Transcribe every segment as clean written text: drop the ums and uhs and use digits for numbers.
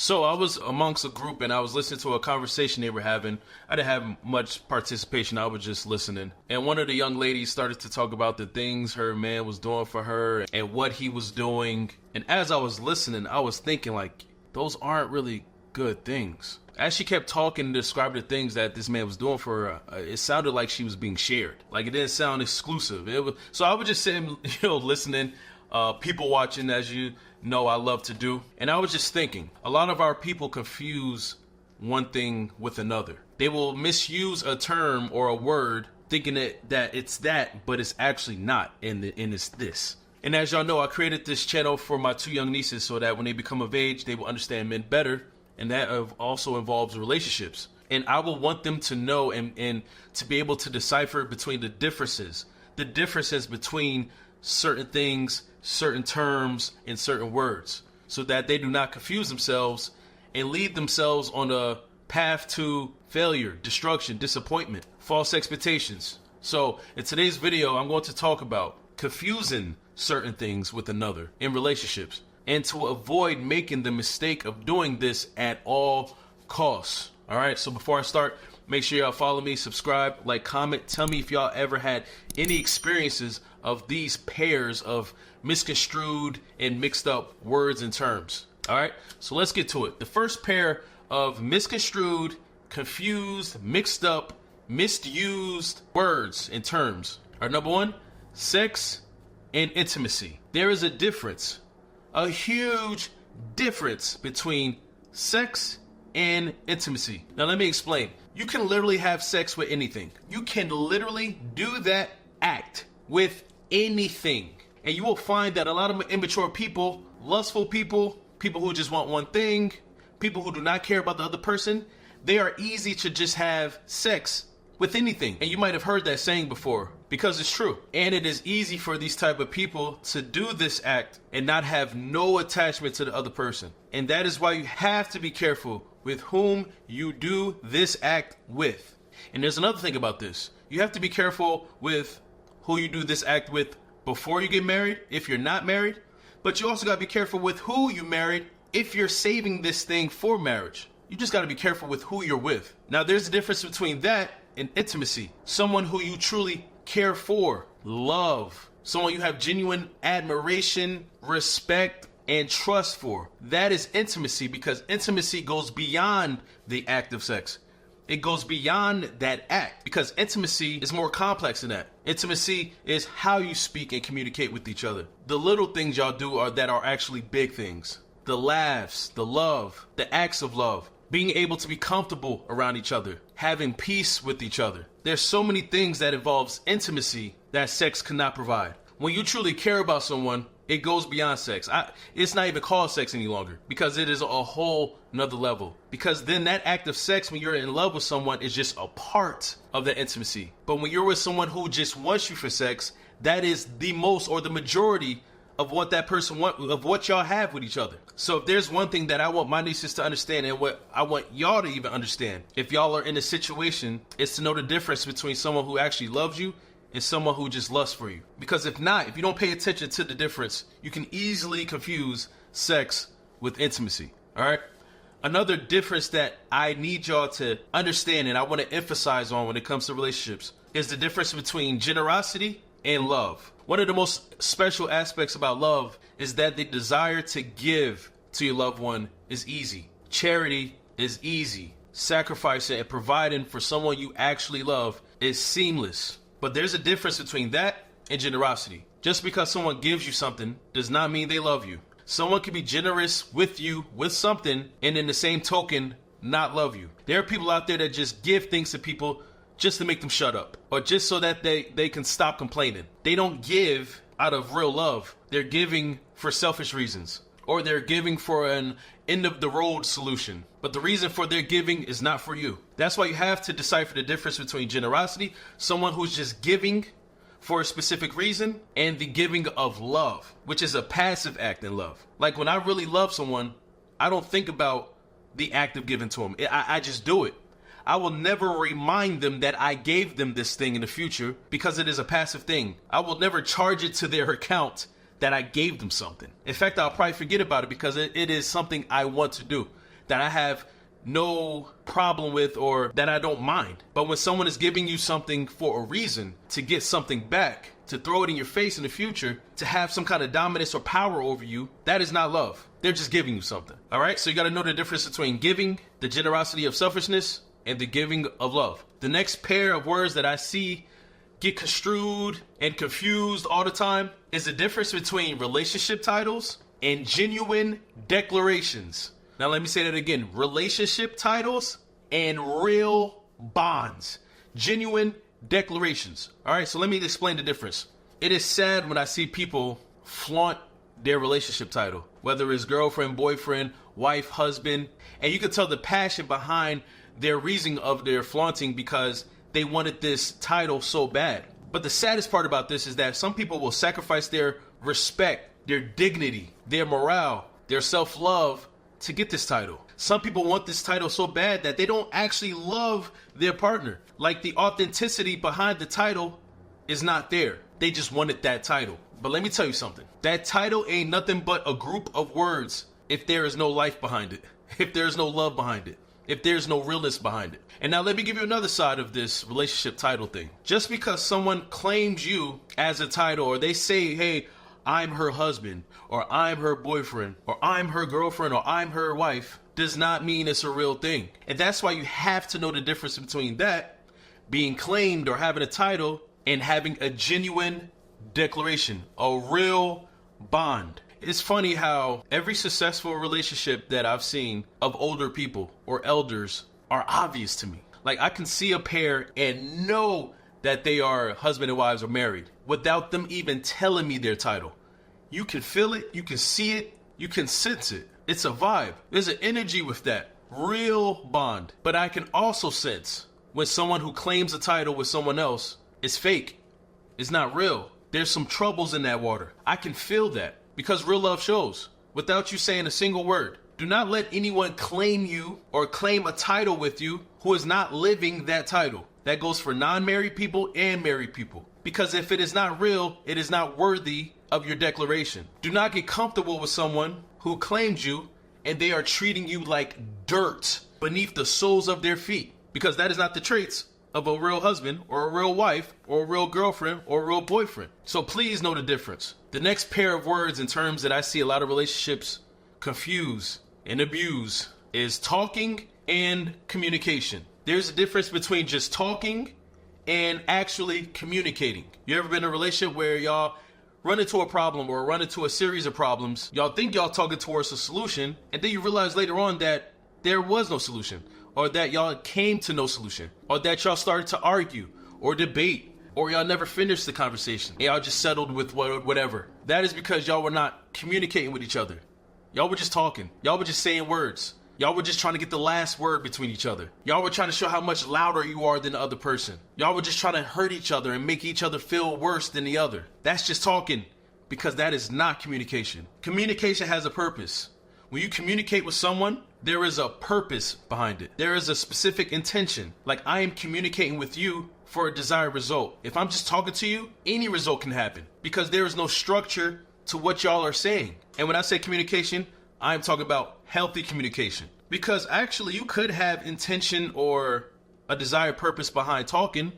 So I was amongst a group and I was listening to a conversation they were having. I didn't have much participation. I was just listening. And one of the young ladies started to talk about the things her man was doing for her and what he was doing. And as I was listening, I was thinking like, those aren't really good things. As she kept talking and describing the things that this man was doing for her, it sounded like she was being shared. Like it didn't sound exclusive. So I was just sitting, listening, people watching, as you know I love to do. And I was just thinking, a lot of our people confuse one thing with another. They will misuse a term or a word thinking that it's that, but it's actually not, and it's this. And as y'all know, I created this channel for my two young nieces so that when they become of age, they will understand men better. And that also involves relationships. And I will want them to know and to be able to decipher between the differences between certain things, certain terms, and certain words, so that they do not confuse themselves and lead themselves on a path to failure, destruction, disappointment, false expectations. So in today's video, I'm going to talk about confusing certain things with another in relationships, and to avoid making the mistake of doing this at all costs. All right, so before I start, make sure y'all follow me, subscribe, like, comment. Tell me if y'all ever had any experiences of these pairs of misconstrued and mixed up words and terms. All right, so let's get to it. The first pair of misconstrued, confused, mixed up, misused words and terms are number one, sex and intimacy. There is a difference, a huge difference between sex and intimacy. Now let me explain. You can literally have sex with anything. You can literally do that act with anything. And you will find that a lot of immature people, lustful people, people who just want one thing, people who do not care about the other person, they are easy to just have sex with anything. And you might have heard that saying before, because it's true. And it is easy for these type of people to do this act and not have no attachment to the other person. And that is why you have to be careful with whom you do this act with. And there's another thing about this. You have to be careful with who you do this act with before you get married, if you're not married. But you also got to be careful with who you married if you're saving this thing for marriage. You just got to be careful with who you're with. Now, there's a difference between that and intimacy. Someone who you truly care for, love, someone you have genuine admiration, respect, and trust for. That is intimacy, because intimacy goes beyond the act of sex. It goes beyond that act, because intimacy is more complex than that. Intimacy is how you speak and communicate with each other. The little things y'all do that are actually big things. The laughs, the love, the acts of love, being able to be comfortable around each other, having peace with each other. There's so many things that involves intimacy that sex cannot provide. When you truly care about someone, it goes beyond sex. It's not even called sex any longer, because it is a whole nother level. Because then that act of sex, when you're in love with someone, is just a part of the intimacy. But when you're with someone who just wants you for sex, that is the most or the majority of what that person wants, of what y'all have with each other. So if there's one thing that I want my nieces to understand, and what I want y'all to even understand, if y'all are in a situation, is to know the difference between someone who actually loves you and someone who just lusts for you. Because if not, if you don't pay attention to the difference, you can easily confuse sex with intimacy. All right. Another difference that I need y'all to understand, and I want to emphasize on when it comes to relationships, is the difference between generosity and love. One of the most special aspects about love is that the desire to give to your loved one is easy. Charity is easy. Sacrificing and providing for someone you actually love is seamless. But there's a difference between that and generosity. Just because someone gives you something does not mean they love you. Someone can be generous with you with something and in the same token not love you. There are people out there that just give things to people just to make them shut up, or just so that they can stop complaining. They don't give out of real love. They're giving for selfish reasons, or they're giving for an end of the road solution. But the reason for their giving is not for you. That's why you have to decipher the difference between generosity, someone who's just giving for a specific reason, and the giving of love, which is a passive act in love. Like when I really love someone, I don't think about the act of giving to them. I just do it. I will never remind them that I gave them this thing in the future, because it is a passive thing. I will never charge it to their account that I gave them something. In fact, I'll probably forget about it because it is something I want to do. that I have no problem with or that I don't mind. But when someone is giving you something for a reason, to get something back, to throw it in your face in the future, to have some kind of dominance or power over you, that is not love. They're just giving you something. All right? So you got to know the difference between giving, the generosity of selfishness, and the giving of love. The next pair of words that I see get construed and confused all the time is the difference between relationship titles and genuine declarations. Now let me say that again. Relationship titles and real bonds. Genuine declarations. All right, so let me explain the difference. It is sad when I see people flaunt their relationship title, whether it's girlfriend, boyfriend, wife, husband, and you can tell the passion behind their reason of their flaunting because they wanted this title so bad. But the saddest part about this is that some people will sacrifice their respect, their dignity, their morale, their self-love to get this title. Some people want this title so bad that they don't actually love their partner. Like the authenticity behind the title is not there. They just wanted that title. But let me tell you something. That title ain't nothing but a group of words if there is no life behind it, if there's no love behind it, if there's no realness behind it. And now let me give you another side of this relationship title thing. Just because someone claims you as a title, or they say, hey, I'm her husband, or I'm her boyfriend, or I'm her girlfriend, or I'm her wife, does not mean it's a real thing. And that's why you have to know the difference between that, being claimed or having a title, and having a genuine declaration, a real bond. It's funny how every successful relationship that I've seen of older people or elders are obvious to me. Like I can see a pair and know that they are husband and wives or married without them even telling me their title. You can feel it, you can see it, you can sense it. It's a vibe. There's an energy with that. Real bond. But I can also sense when someone who claims a title with someone else is fake. It's not real. There's some troubles in that water. I can feel that because real love shows without you saying a single word. Do not let anyone claim you or claim a title with you who is not living that title. That goes for non-married people and married people. Because if it is not real, it is not worthy of your declaration. Do not get comfortable with someone who claims you and they are treating you like dirt beneath the soles of their feet. Because that is not the traits of a real husband or a real wife or a real girlfriend or a real boyfriend. So please know the difference. The next pair of words in terms that I see a lot of relationships confuse and abuse is talking and communication. There's a difference between just talking and actually communicating. You ever been in a relationship where y'all run into a problem or run into a series of problems, y'all think y'all talking towards a solution, and then you realize later on that there was no solution, or that y'all came to no solution, or that y'all started to argue or debate, or y'all never finished the conversation and y'all just settled with whatever. That is because y'all were not communicating with each other. Y'all were just talking. Y'all were just saying words. Y'all were just trying to get the last word between each other. Y'all were trying to show how much louder you are than the other person. Y'all were just trying to hurt each other and make each other feel worse than the other. That's just talking, because that is not communication. Communication has a purpose. When you communicate with someone, there is a purpose behind it. There is a specific intention. Like I am communicating with you for a desired result. If I'm just talking to you, any result can happen because there is no structure to what y'all are saying. And when I say communication, I'm talking about healthy communication. Because actually you could have intention or a desired purpose behind talking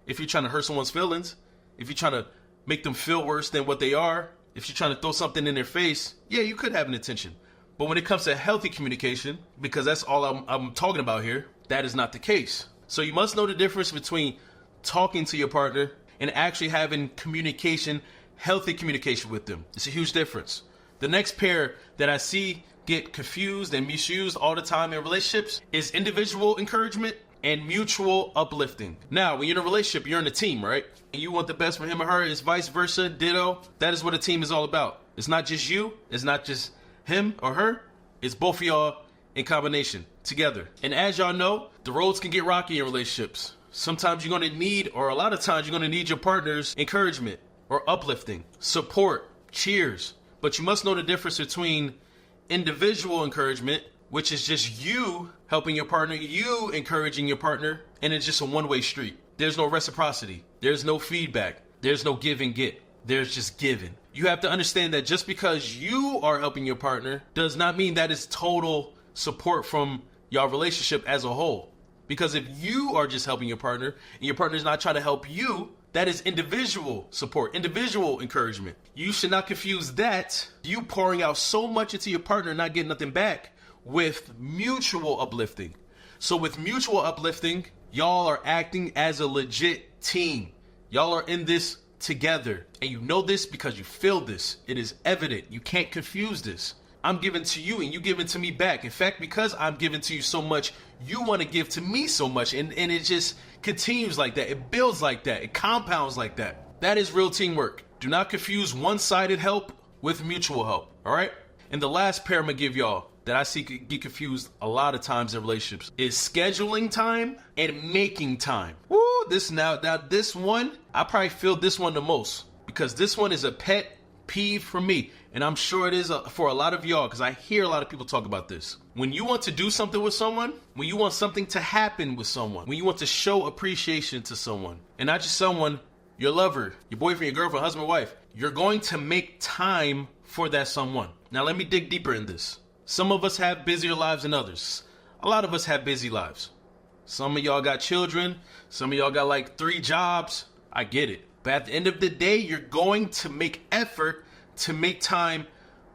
if you're trying to hurt someone's feelings, if you're trying to make them feel worse than what they are, if you're trying to throw something in their face, yeah, you could have an intention. But when it comes to healthy communication, because that's all I'm talking about here, that is not the case. So you must know the difference between talking to your partner and actually having communication, healthy communication with them. It's a huge difference. The next pair that I see get confused and misused all the time in relationships is individual encouragement and mutual uplifting. Now, when you're in a relationship, you're in a team, right? And you want the best for him or her, it's vice versa, ditto. That is what a team is all about. It's not just you, it's not just him or her, it's both of y'all in combination together. And as y'all know, the roads can get rocky in relationships. Sometimes you're going to need, or a lot of times you're going to need your partner's encouragement or uplifting, support, cheers. But you must know the difference between individual encouragement, which is just you helping your partner, you encouraging your partner, and it's just a one-way street. There's no reciprocity. There's no feedback. There's no give and get. There's just giving. You have to understand that just because you are helping your partner does not mean that it's total support from y'all relationship as a whole. Because if you are just helping your partner and your partner is not trying to help you, that is individual support, individual encouragement. You should not confuse that, you pouring out so much into your partner and not getting nothing back, with mutual uplifting. So with mutual uplifting, y'all are acting as a legit team. Y'all are in this together. And you know this because you feel this. It is evident. You can't confuse this. I'm giving to you and you giving to me back. In fact, because I'm giving to you so much, you want to give to me so much. And it just continues like that. It builds like that. It compounds like that. That is real teamwork. Do not confuse one-sided help with mutual help. All right? And the last pair I'm going to give y'all that I see get confused a lot of times in relationships is scheduling time and making time. Woo, this one, I probably feel this one the most because this one is a pet peeve for me. And I'm sure it is for a lot of y'all because I hear a lot of people talk about this. When you want to do something with someone, when you want something to happen with someone, when you want to show appreciation to someone, and not just someone, your lover, your boyfriend, your girlfriend, husband, wife, you're going to make time for that someone. Now let me dig deeper in this. Some of us have busier lives than others. A lot of us have busy lives. Some of y'all got children. Some of y'all got like 3 jobs. I get it. But at the end of the day, you're going to make effort to make time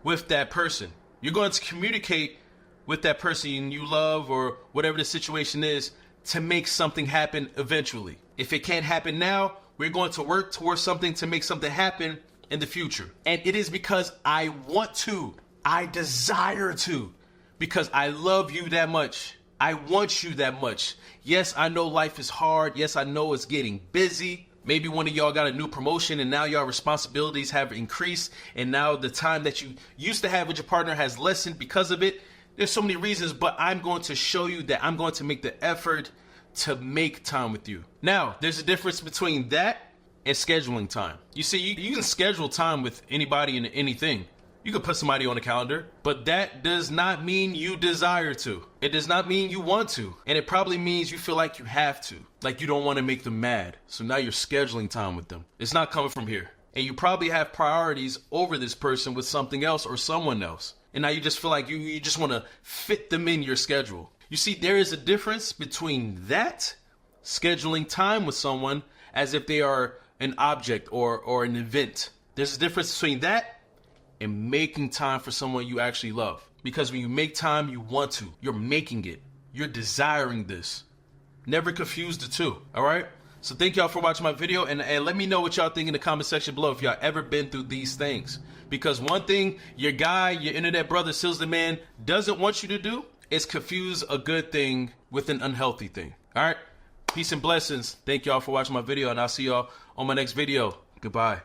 with that person. You're going to communicate with that person you love or whatever the situation is to make something happen eventually. If it can't happen now, we're going to work towards something to make something happen in the future. And it is because I want to. I desire to, because I love you that much. I want you that much. Yes, I know life is hard. Yes, I know it's getting busy. Maybe one of y'all got a new promotion and now y'all responsibilities have increased. And now the time that you used to have with your partner has lessened because of it. There's so many reasons, but I'm going to show you that I'm going to make the effort to make time with you. Now, there's a difference between that and scheduling time. You see, you can schedule time with anybody and anything. You could put somebody on the calendar, but that does not mean you desire to. It does not mean you want to. And it probably means you feel like you have to, like you don't want to make them mad. So now you're scheduling time with them. It's not coming from here. And you probably have priorities over this person with something else or someone else. And now you just feel like you just want to fit them in your schedule. You see, there is a difference between that, scheduling time with someone as if they are an object or an event. There's a difference between that and making time for someone you actually love. Because when you make time, you want to. You're making it. You're desiring this. Never confuse the two, all right? So thank y'all for watching my video, and let me know what y'all think in the comment section below if y'all ever been through these things. Because one thing your guy, your internet brother, Sealz the Man, doesn't want you to do is confuse a good thing with an unhealthy thing, all right? Peace and blessings. Thank y'all for watching my video, and I'll see y'all on my next video. Goodbye.